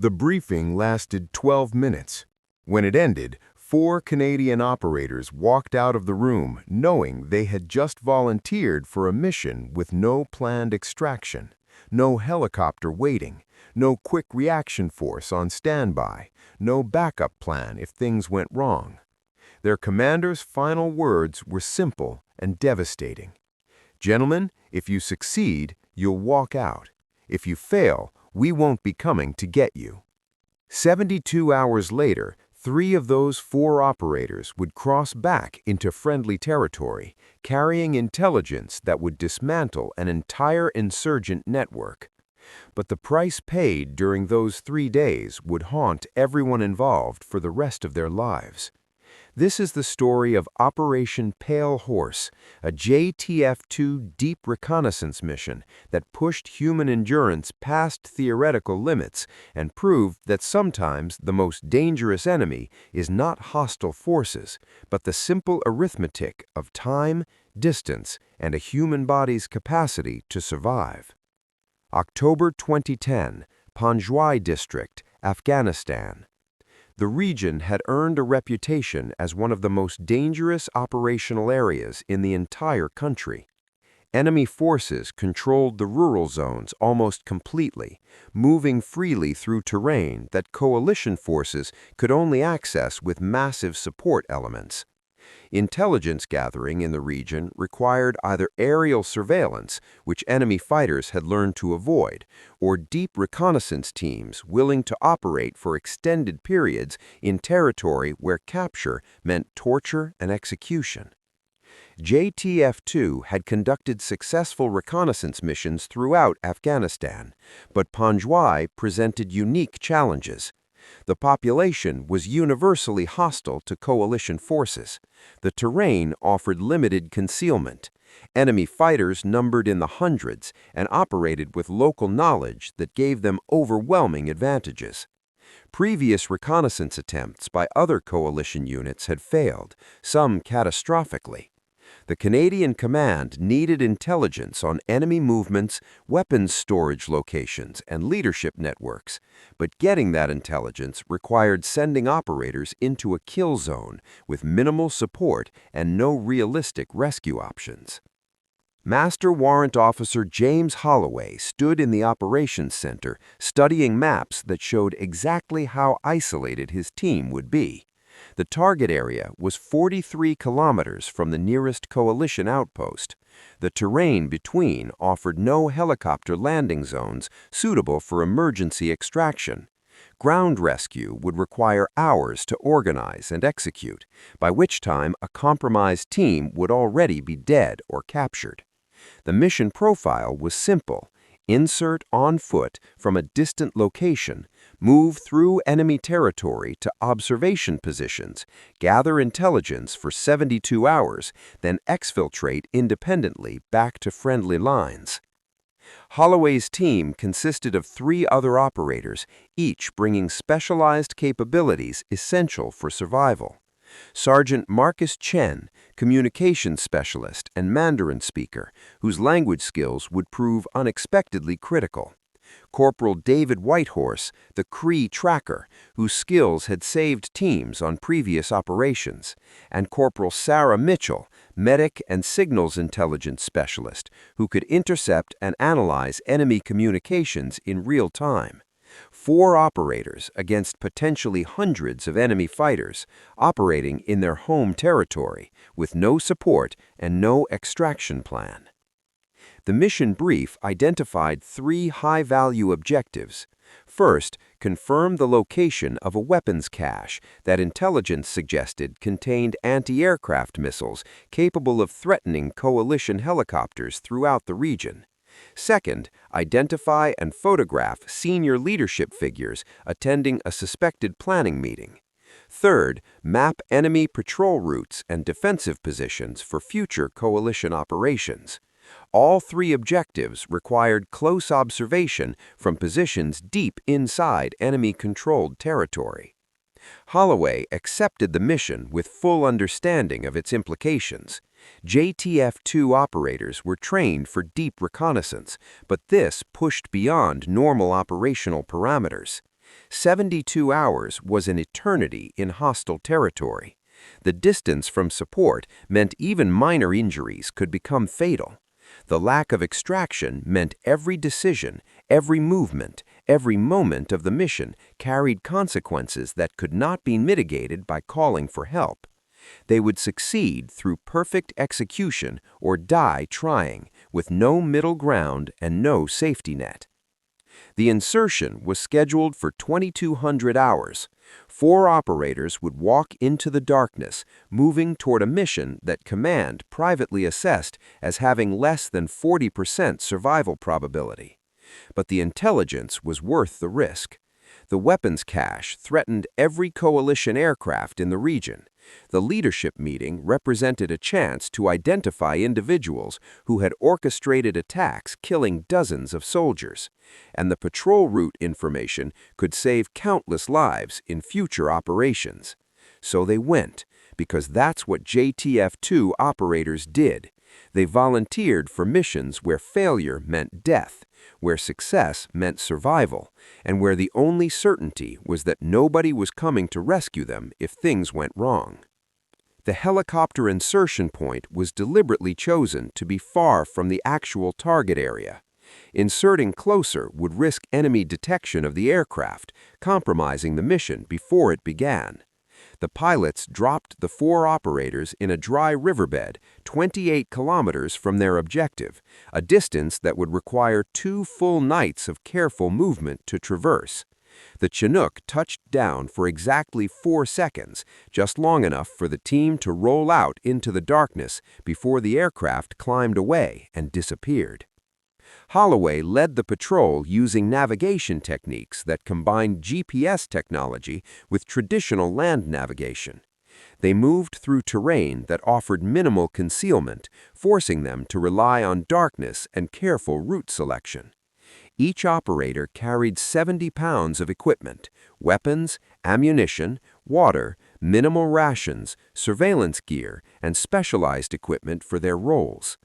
The briefing lasted 12 minutes. When it ended, 4 Canadian operators walked out of the room knowing they had just volunteered for a mission with no planned extraction, no helicopter waiting, no quick reaction force on standby, no backup plan if things went wrong. Their commander's final words were simple and devastating. "Gentlemen, if you succeed, you'll walk out. If you fail, we won't be coming to get you." 72 hours later, 3 of those 4 operators would cross back into friendly territory, carrying intelligence that would dismantle an entire insurgent network. But the price paid during those 3 days would haunt everyone involved for the rest of their lives. This is the story of Operation Pale Horse, a JTF-2 deep reconnaissance mission that pushed human endurance past theoretical limits and proved that sometimes the most dangerous enemy is not hostile forces, but the simple arithmetic of time, distance, and a human body's capacity to survive. October 2010, Panjwai District, Afghanistan. The region had earned a reputation as one of the most dangerous operational areas in the entire country. Enemy forces controlled the rural zones almost completely, moving freely through terrain that coalition forces could only access with massive support elements. Intelligence gathering in the region required either aerial surveillance, which enemy fighters had learned to avoid, or deep reconnaissance teams willing to operate for extended periods in territory where capture meant torture and execution. JTF-2 had conducted successful reconnaissance missions throughout Afghanistan, but Panjwai presented unique challenges. The population was universally hostile to coalition forces. The terrain offered limited concealment. Enemy fighters numbered in the hundreds and operated with local knowledge that gave them overwhelming advantages. Previous reconnaissance attempts by other coalition units had failed, some catastrophically. The Canadian command needed intelligence on enemy movements, weapons storage locations, and leadership networks, but getting that intelligence required sending operators into a kill zone with minimal support and no realistic rescue options. Master Warrant Officer James Holloway stood in the operations center studying maps that showed exactly how isolated his team would be. The target area was 43 kilometers from the nearest coalition outpost. The terrain between offered no helicopter landing zones suitable for emergency extraction. Ground rescue would require hours to organize and execute, by which time a compromised team would already be dead or captured. The mission profile was simple: insert on foot from a distant location, move through enemy territory to observation positions, gather intelligence for 72 hours, then exfiltrate independently back to friendly lines. Holloway's team consisted of 3 other operators, each bringing specialized capabilities essential for survival. Sergeant Marcus Chen, communications specialist and Mandarin speaker, whose language skills would prove unexpectedly critical. Corporal David Whitehorse, the Cree tracker, whose skills had saved teams on previous operations, and Corporal Sarah Mitchell, medic and signals intelligence specialist, who could intercept and analyze enemy communications in real time. 4 operators against potentially hundreds of enemy fighters, operating in their home territory, with no support and no extraction plan. The mission brief identified 3 high-value objectives. First, confirm the location of a weapons cache that intelligence suggested contained anti-aircraft missiles capable of threatening coalition helicopters throughout the region. Second, identify and photograph senior leadership figures attending a suspected planning meeting. Third, map enemy patrol routes and defensive positions for future coalition operations. All 3 objectives required close observation from positions deep inside enemy-controlled territory. Holloway accepted the mission with full understanding of its implications. JTF-2 operators were trained for deep reconnaissance, but this pushed beyond normal operational parameters. 72 hours was an eternity in hostile territory. The distance from support meant even minor injuries could become fatal. The lack of extraction meant every decision, every movement, every moment of the mission carried consequences that could not be mitigated by calling for help. They would succeed through perfect execution or die trying, with no middle ground and no safety net. The insertion was scheduled for 2,200 hours. 4 operators would walk into the darkness, moving toward a mission that Command privately assessed as having less than 40% survival probability. But the intelligence was worth the risk. The weapons cache threatened every coalition aircraft in the region. The leadership meeting represented a chance to identify individuals who had orchestrated attacks killing dozens of soldiers, and the patrol route information could save countless lives in future operations. So they went, because that's what JTF-2 operators did. They volunteered for missions where failure meant death, where success meant survival, and where the only certainty was that nobody was coming to rescue them if things went wrong. The helicopter insertion point was deliberately chosen to be far from the actual target area. Inserting closer would risk enemy detection of the aircraft, compromising the mission before it began. The pilots dropped the 4 operators in a dry riverbed 28 kilometers from their objective, a distance that would require 2 full nights of careful movement to traverse. The Chinook touched down for exactly 4 seconds, just long enough for the team to roll out into the darkness before the aircraft climbed away and disappeared. Holloway led the patrol using navigation techniques that combined GPS technology with traditional land navigation. They moved through terrain that offered minimal concealment, forcing them to rely on darkness and careful route selection. Each operator carried 70 pounds of equipment: weapons, ammunition, water, minimal rations, surveillance gear, and specialized equipment for their roles.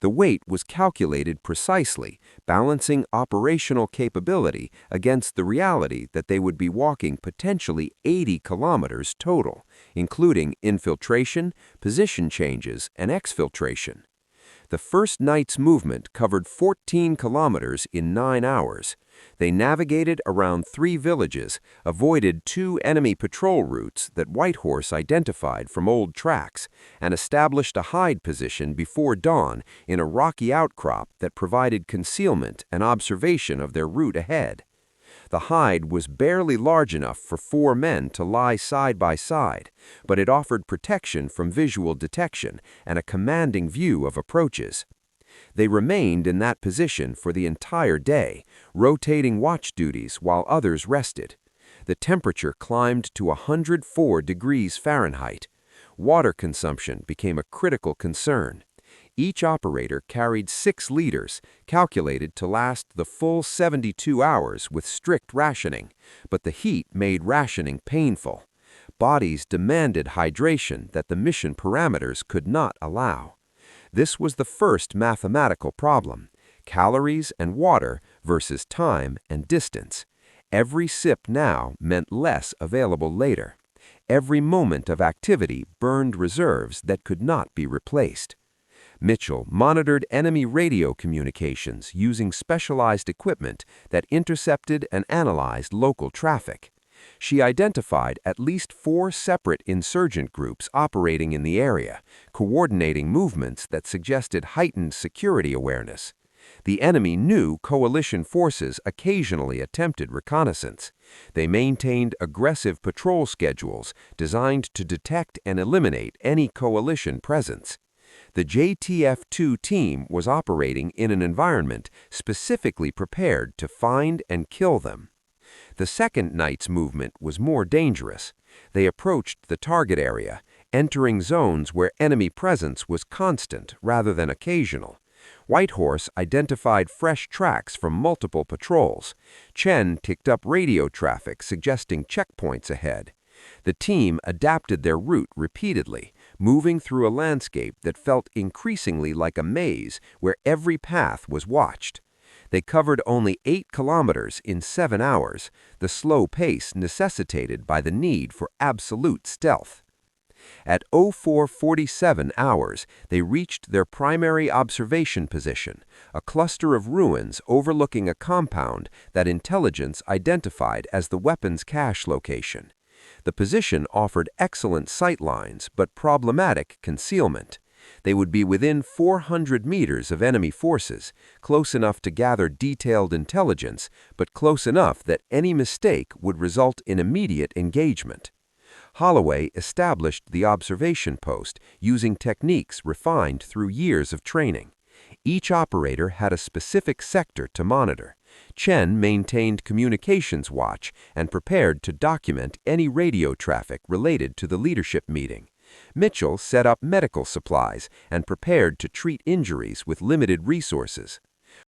The weight was calculated precisely, balancing operational capability against the reality that they would be walking potentially 80 kilometers total, including infiltration, position changes, and exfiltration. The first night's movement covered 14 kilometers in 9 hours. They navigated around 3 villages, avoided 2 enemy patrol routes that Whitehorse identified from old tracks, and established a hide position before dawn in a rocky outcrop that provided concealment and observation of their route ahead. The hide was barely large enough for 4 men to lie side by side, but it offered protection from visual detection and a commanding view of approaches. They remained in that position for the entire day, rotating watch duties while others rested. The temperature climbed to 104 degrees Fahrenheit. Water consumption became a critical concern. Each operator carried 6 liters, calculated to last the full 72 hours with strict rationing, but the heat made rationing painful. Bodies demanded hydration that the mission parameters could not allow. This was the first mathematical problem: calories and water versus time and distance. Every sip now meant less available later. Every moment of activity burned reserves that could not be replaced. Mitchell monitored enemy radio communications using specialized equipment that intercepted and analyzed local traffic. She identified at least 4 separate insurgent groups operating in the area, coordinating movements that suggested heightened security awareness. The enemy knew coalition forces occasionally attempted reconnaissance. They maintained aggressive patrol schedules designed to detect and eliminate any coalition presence. The JTF-2 team was operating in an environment specifically prepared to find and kill them. The second night's movement was more dangerous. They approached the target area, entering zones where enemy presence was constant rather than occasional. Whitehorse identified fresh tracks from multiple patrols. Chen ticked up radio traffic suggesting checkpoints ahead. The team adapted their route repeatedly, moving through a landscape that felt increasingly like a maze where every path was watched. They covered only 8 kilometers in 7 hours, the slow pace necessitated by the need for absolute stealth. At 04:47 hours, they reached their primary observation position, a cluster of ruins overlooking a compound that intelligence identified as the weapons cache location. The position offered excellent sight lines but problematic concealment. They would be within 400 meters of enemy forces, close enough to gather detailed intelligence, but close enough that any mistake would result in immediate engagement. Holloway established the observation post using techniques refined through years of training. Each operator had a specific sector to monitor. Chen maintained communications watch and prepared to document any radio traffic related to the leadership meeting. Mitchell set up medical supplies and prepared to treat injuries with limited resources.